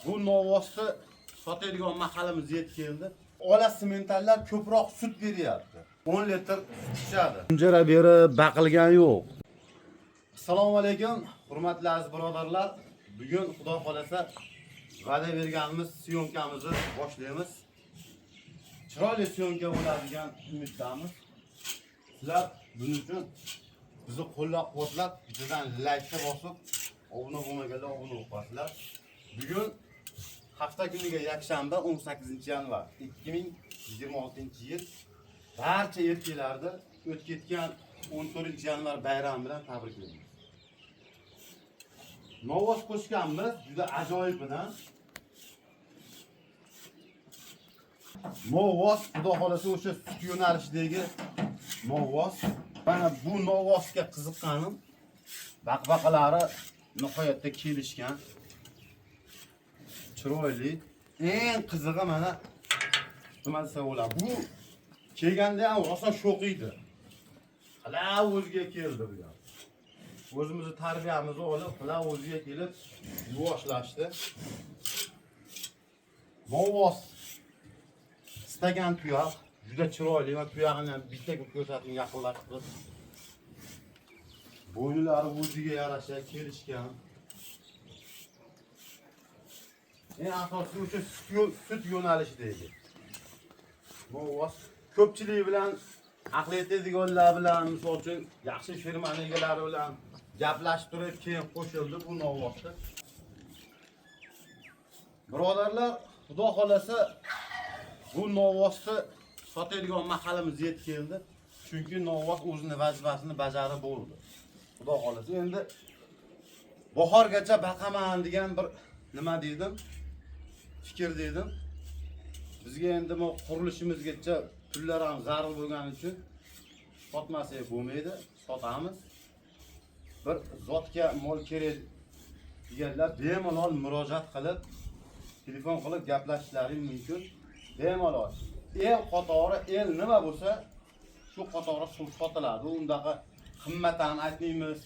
Bu novvosni sotadigan mahallamiz yetib keldi. Ola sementallar ko'proq sut beryapti. 10 litr sut ichadi. Kunjara beri baqilgan yo'q. Assalomu alaykum, hurmatli aziz birodarlar. Bugun xudo xolasa va'da berganimiz syomkamizni boshlaymiz. Chiroyli syomka bo'ladigan umiddamiz. Sizlar buning uchun bizni qo'llab-quvvatlab, bizdan like bosib, obuna bo'lmaganlar obuna bo'linglar. Bugun hafta kuniga yakshanba 18-yanvar 2026-yil barcha erkaklarni o'tib ketgan 14-yanvar bayrami bilan tabriklaymiz. Novvos qo'shganmiz, juda ajoyib bilan. Novvos xudo xolasa o'sha sut yo'nalishidagi novvos. Mana bu novvosga qiziqqanim baqbaqalari nihoyatda kelishgan. Chiroyli. Eng qizig'i mana nima desa bo'ladi. Bu kelganda ham rosa sho'qiydi. Qila o'ziga keldi bu ham. O'zimizni tarbiyamizni olib, qila o'ziga kelib yuvoshlashdi. Novvos istagan tuyoq, juda chiroyli va tuyog'ini ham bitta ko'rsatib yaqinlashtirib. Bo'ynilari o'ziga yarasha kelishgan. Eng asosiy o'sha sut yo'nalishidagi. Novvos ko'pchilik bilan aql yetadiganlar bilan, misol uchun yaxshi firmani egalari bilan gaplashib turib keyin qo'shildi bu novvosga. Birodarlar, xudo xolasa bu novvosni sotadigan mahallamiz yetib keldi. Chunki novvos o'zining vazifasini bajarib bo'ldi. Xudo xolasa endi bahorgacha baqaman degan bir nima dedim? Fikr dedim. Bizga endi bu qurilishimizgacha pullar ham zarur bo'lgani uchun sotmasak bo'lmaydi, sotamiz. Bir zotga mol kerak deganlar bemalol murojaat qilib, telefon qilib gaplashishlari mumkin. Bemalol. El qatori, el nima bo'lsa, shu qatori sotiladi. Undaqa qimmatdan aytmaymiz.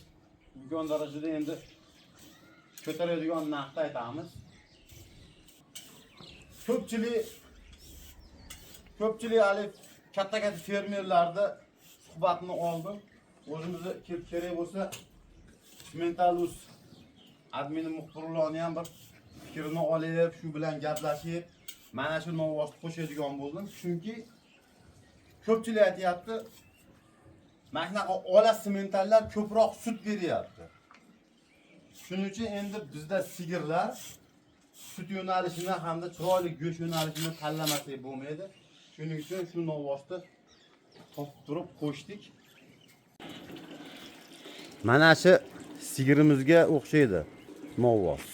Imkon darajada endi ko'taradigan narxda aytamiz. Ko'pchilik alif katta-katta fermerlarda suhbatni oldim. O'zimizga kerak bo'lsa Mentalus admini muxbirlarni ham bir fikrini olib, shu bilan gaplashib, mana shu novvosni qo'shadigan bo'ldim. Chunki ko'pchilik aytayapti, mana ola sementallar ko'proq sut beryapti. Shuning uchun endi bizda sigirlar sut yo'nalishini hamda chiroyli go'sht yo'nalishini tanlamasak bo'lmaydi. Shuning uchun shu novvosni topib turib qo'shdik. Mana shu sigirimizga o'xshaydi novvos.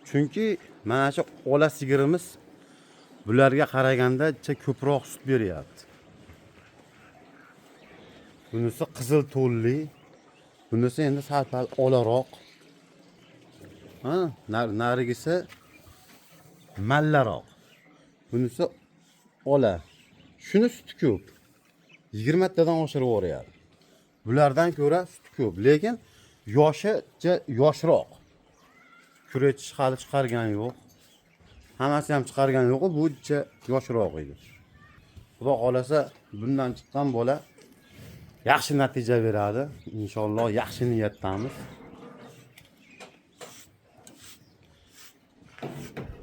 Chunki mana shu ola sigirimiz bularga qaraganda ko'proq sut beryapti. Bunisi qizil to'lli, bunisi endi sal-pal olaroq. Narigisi mallaroq. Bunisi ola. Shuni suti ko'p. 20 tadan oshirib o'ryapti. Bulardan ko'ra suti ko'p, lekin yoshroq. Kurech hali chiqargan yo'q. Hammasi ham chiqargan yo'q, bu yoshroq edi. Xudo xolasa bundan chiqqan bola yaxshi natija beradi. Inshaalloh yaxshi niyatdamiz.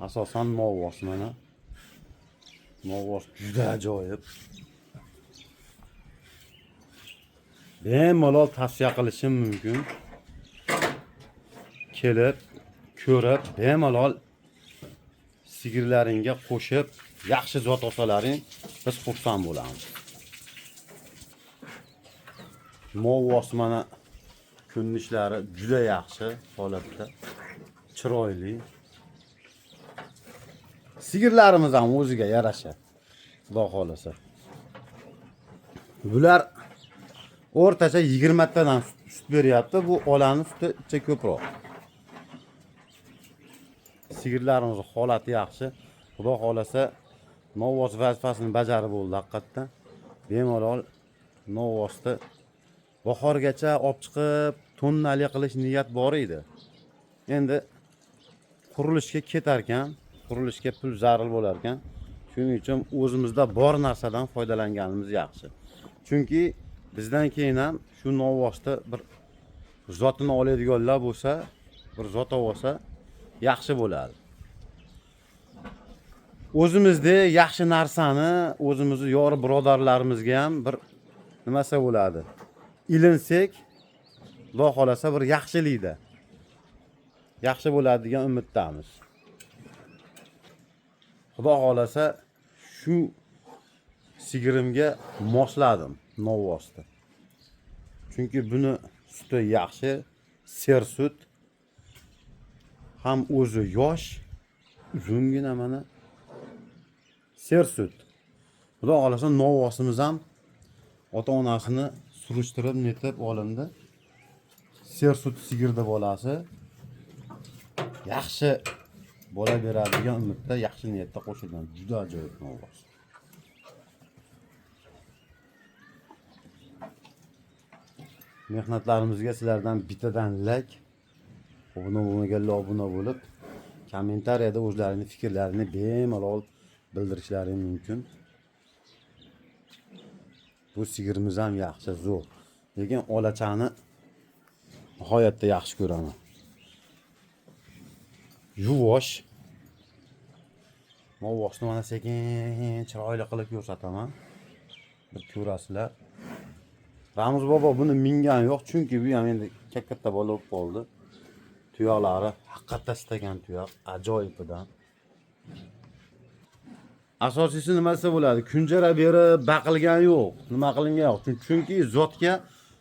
Asosan novvos mana. Novvos juda ajoyib. Bemalol tavsiya qilishim mumkin. Kelib, ko'rib, bemalol sigirlaringga qo'shib, yaxshi zot olsalaring, biz xursand bo'lamiz. Novvos mana ko'rinishlari juda yaxshi holatda, chiroyli. Sigirlarimiz ham o'ziga yarasha. Xudo xolasa. Bular o'rtacha 20 tadan sut beryapti. Bu olaning suti ko'proq. Sigirlarimiz holati yaxshi. Xudo xolasa novvos vazifasini bajarib bo'ldi haqiqatdan. Bemalol novvosni bahorgacha olib chiqib tonnali qilish niyat bor edi. Endi qurilishga ketar ekan, qurilishga pul zarur bo'lar ekan. Shuning uchun o'zimizda bor narsadan foydalanganimiz yaxshi. Chunki bizdan keyin ham shu novvosda bir zotini oladiganlar bo'lsa, bir zot olsa yaxshi bo'ladi. O'zimizda yaxshi narsani o'zimizni yori birodarlarimizga ham bir nimasi bo'ladi. Ilinsak, Xudo xolasa bir yaxshilikda yaxshi bo'ladi degan umiddamiz. Xudo xolasa shu sigirimga mosladim novvosda. Chunki buni suti yaxshi, ser sut, ham o'zi yosh, uzungina mana ser sut. Xudo xolasa novvosimiz ham ota-onasini surishtirib netib olindi. Ser sut sigirda bolasi yaxshi bo'la beradigan umidda, yaxshi niyatda qo'shilgan juda ajoyib novvos. Mehnatlarimizga sizlardan bittadan like, obuna bo'lib, kommentariyada o'zlarining fikrlarini bemalol bildirishlari mumkin. Bu sigirimiz ham yaxshi, zo'r. Lekin olachani nihoyatda yaxshi ko'raman. Yuvosh. Novvosni mana sekin chiroyli qilib ko'rsataman. Bir ko'rasizlar. Ramuz bobo buni mingan yo'q, chunki bu ham endi katta bola bo'lib qoldi. Tuyoqlari haqiqatda istagan tuyoq, ajoyibidan. Asosiysi nimasi bo'ladi? Kunjara berib baqilgan yo'q. Nima qilingan yo'q? Chunki zotga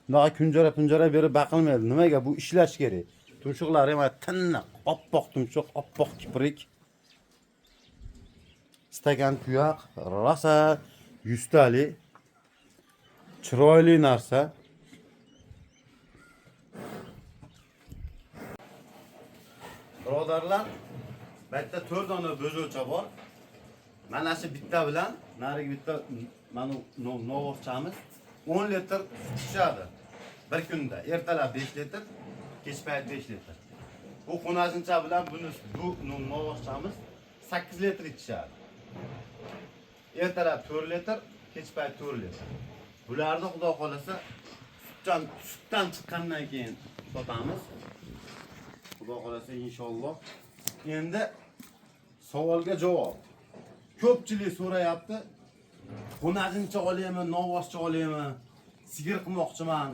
bunaqa kunjara berib baqilmaydi. Nimaga? Bu ishlash kerak. Tumshuqlari ham tiniq, oppoq tumshuq, oppoq kiprik. Istagan tuyoq, rosa 100 talik. Chiroyli narsa. Birodarlar, bu yerda 4 dona bo'zovcha bor. Mana shu bitta bilan narigi bitta mana novvoschamiz 10 litr ichadi bir kunda. Ertalab 5 litr, kech payt 5 litr. Bu xonajincha bilan bu novvoschamiz 8 litr ichadi. Ertalab 4 litr, kech payt 4 litr. Bularni Xudo xolasa sutdan chiqqandan keyin sotamiz. Xudo xolasa inshaalloh. Endi savolga javob. Ko'pchilik so'rayapti. Xonajincha olaymi, novvoscha olaymi, sigir qilmoqchiman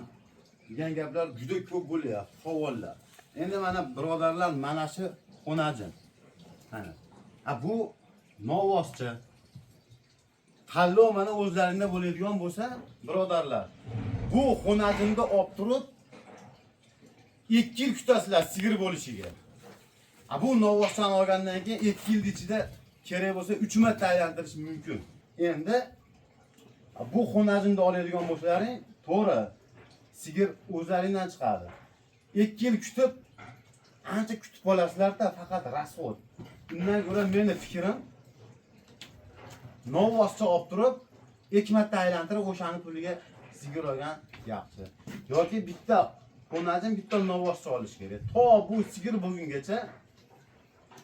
degan gaplar juda ko'p bo'lyapti, savollar. Endi mana birodarlar, mana shu xonajin. Mana. Bu novvoscha. Tanlov mana o'zlaringda bo'ladigan bo'lsa, birodarlar, bu xonajinda olib turib 2 yil kutasizlar sigir bo'lishiga. Bu novvosdan olgandan keyin 2 yil ichida kerak bo'lsa 3 marta aylantirish mumkin. Endi bu xonajinda oladigan bo'lsalaring, to'g'ri, sigir o'zlaringdan chiqadi. 2 yil kutib, ancha kutib olasizlar-da, faqat rasxod. Undan ko'ra meni fikrim novvoscha olib turib, 2 marta aylantirib o'shani puliga sigir olgan yaxshi. Yoki bitta xonajin, bitta novvoscha olish kerak. To bu sigir bo'lgungacha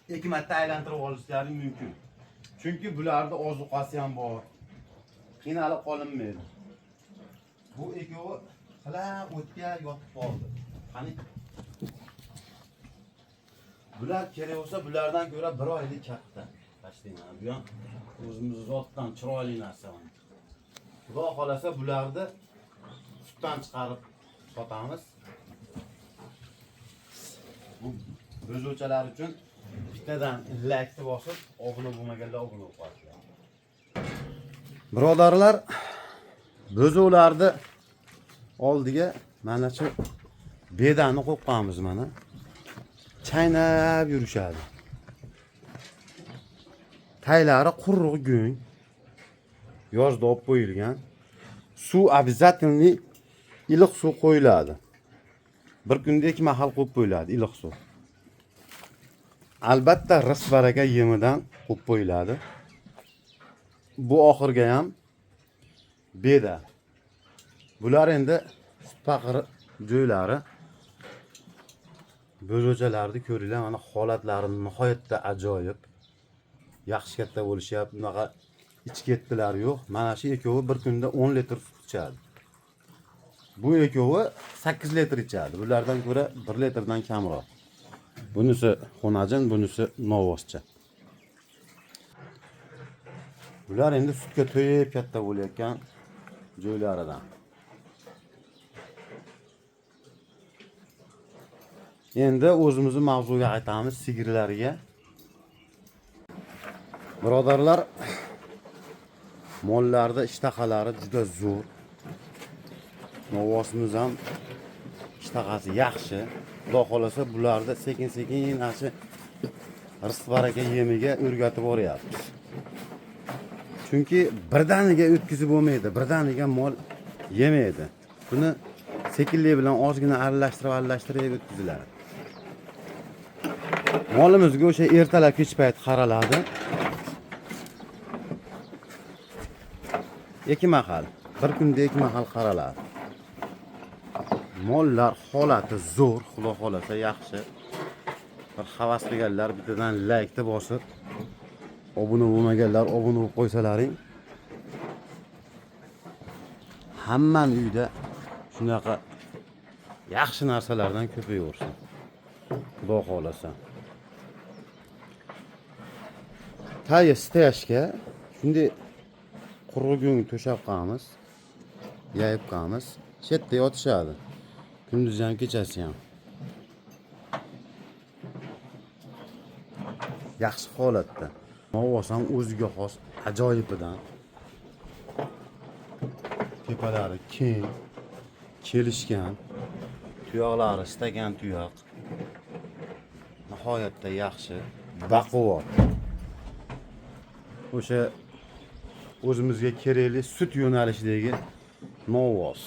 2 marta aylantirib olishlari mumkin. Chunki bularda ozuqasi ham bor. Qiynalib qolinmaydi. Bu ikkovi qila o'tga yotib qoldi. Qani bular kerak bo'lsa, bulardan ko'ra 1 oylik katta. Tashlayman. Bu ham o'zimiz zotdan chiroyli narsa. Xudo xolasa bularni sutdan chiqarib sotamiz. Bu bo'zovchalar uchun bittadan like bosib, obuna bo'lmaganlar obuna bo'linglar. Birodarlar, bo'zovlarni oldiga mana shu bedani qo'yganmiz mana. Chaynab yurishadi. Taylari quruq go'ng. Yozda olib qo'yilgan. Suv обязательно iliq suv qo'yiladi. Bir kunda 2 mahal qo'yib qo'yiladi iliq suv. Albatta ris baraka yemidan qo'yib qo'yiladi. Bu oxirga ham beda. Bular endi sut paqiri joylari. bo'jo'chalarni ko'ringlar, mana holatlari nihoyatda ajoyib. Yaxshi katta bo'lishyapti, bunaqa ichki etdilar yo'q. Mana shu ekovi bir kunda 10 litr sut ichadi. Bu ekovi 8 litr ichadi. Bulardan ko'ra 1 litrdan kamroq. Bunisi xonajin, bunisi novvoscha. Bular endi sutga to'yib katta bo'layotgan joylaridan. Endi o'zimizning mavzuga qaytamiz, sigirlarga. Birodarlar, mollarda ishtaqalari juda zo'r. Novvosimiz ham ishtaqasi yaxshi. Xudo xolasa bularda sekin-sekin ashi rizq baraka yemiga o'rgatib boryapmiz. Chunki birdaniga o'tkazib bo'lmaydi, birdaniga mol yemaydi. Buni sekinlik bilan ozgina aralashtirib o'tkaziladi. Molimizga o'sha ertalab kech payt qaraladi. 2 mahal, bir kunda 2 mahal qaraladi. Mollar holati zo'r, xudo xolasa yaxshi. Bir havas qilganlar bittadan like bosib, obuna bo'lmaganlar obuna bo'lib qo'ysalaring. Hammaning uyida shunaqa yaxshi narsalardan ko'payaversin. Xudo xolasa. Tayya steyashga shunday qurugun to'shab qo'yamiz, yayib qo'yamiz. Chetda yotishadi. Kunduz ham kechasi ham. Yaxshi holatda. Novvos ham o'ziga xos ajoyibidan. Tepalari keng, kelishgan, tuyoqlari istagan tuyoq. Nihoyatda yaxshi, baquvvat. O'sha o'zimizga kerakli sut yo'nalishidagi novvos.